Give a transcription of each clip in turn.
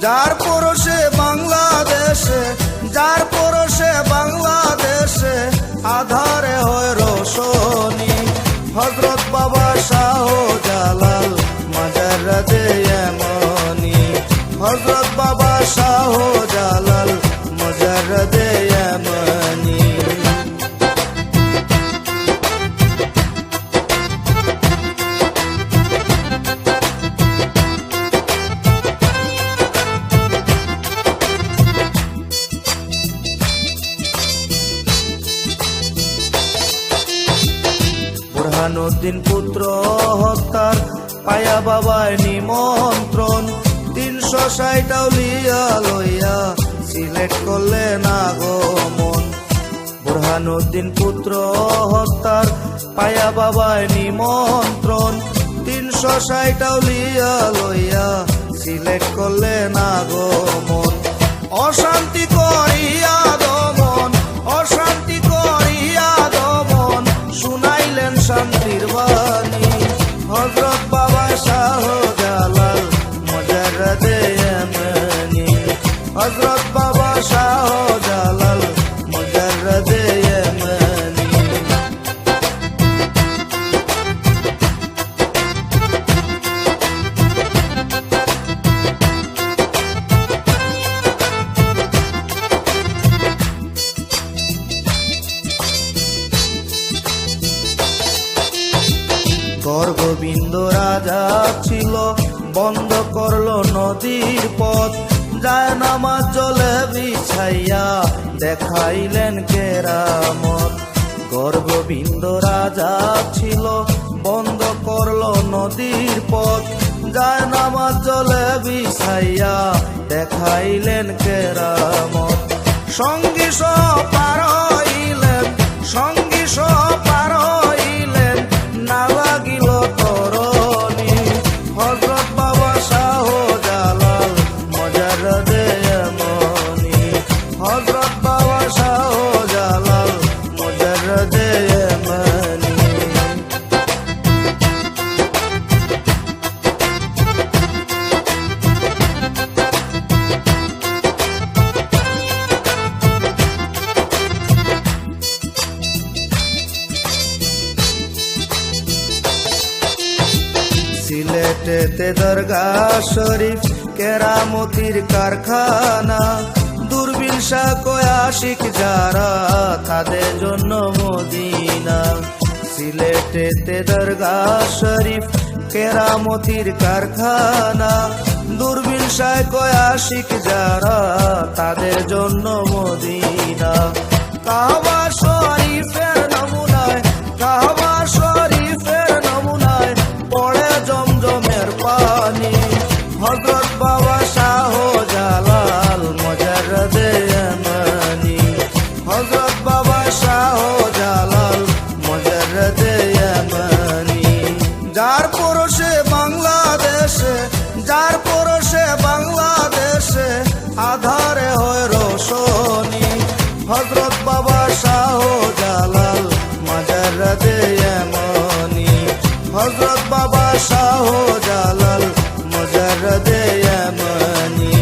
যার পরশে বাংলাদেশে, যার পরশে বাংলাদেশে আধারে হয় রোশনী। হযরত বাবা শাহজালাল মাজার রাজে এমনি, হযরত বাবা শাহজালাল মাজার রাজে এমনি। বুরহানুদ্দিন পুত্র হত্যার পায়া বাবায় নিমন্ত্রণ, ৩৬০ আউলিয়া লইয়া সিলেট করলেন আগমন। বুরহানুদ্দিন পুত্র হত্যার পায়া বাবায় নিমন্ত্রণ, ৩৬০ আউলিয়া লইয়া সিলেট করলেন আগমন। অশান্তি করিয়া দমন, অশান্তি করিয়া দমন শুনাইলেন শান্তির বাণী। হযরত বাবা শাহজালাল মাজার রাজে এমনি, হযরত বাবা শাহজালাল মাজার রাজে এমনি। গোবিন্দ রাজা ছিল, বন্ধ করলো নদীর পথ, যায় নামাজ জলে বিছাইয়া দেখাইলেন কেরামত। গোবিন্দ রাজা ছিল, বন্ধ করলো নদীর পথ, যায় নামাজ জলে বিছাইয়া দেখাইলেন কেরামত। সঙ্গী সহ পার হইলেন, সঙ্গী সহ পার হইলেন, না লাগিল তরণী। হযরত বাবা শাহজালাল মাজার রাজে এমনি, হযরত বাবা শাহজালাল মাজার রাজে এমনি। সিলেটেতে দরগাহ শরীফ কেরামতির কারখানা, দূরবীন শাহ আশিক যারা তাদের জন্য মদিনা। সিলেটেতে দরগাহ শরীফ কেরামতির কারখানা, দূরবীন শাহ আশিক যারা তাদের জন্য মদিনা। কাবা শরীফের নমুনায়, কাবা শরীফের নমুনায় পড়ে জমজমের পানি। হযরত বাবা শাহজালাল মাজার রাজে এমনি, হযরত বাবা শাহজালাল মাজার রাজে এমনি। যার পরশে বাংলাদেশে, যার পরশে বাংলাদেশে আধারে হয় রোশনী। হযরত বাবা শাহজালাল মাজার রাজে এমনি, হযরত বাবা শাহজালাল মাজার রাজে এমনি।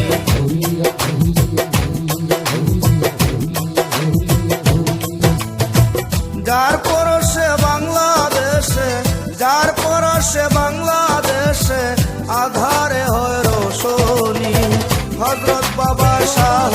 যার পরশে বাংলাদেশে, যার পরশে বাংলাদেশে আধারে হয় রোশনী। হযরত বাবা শাহ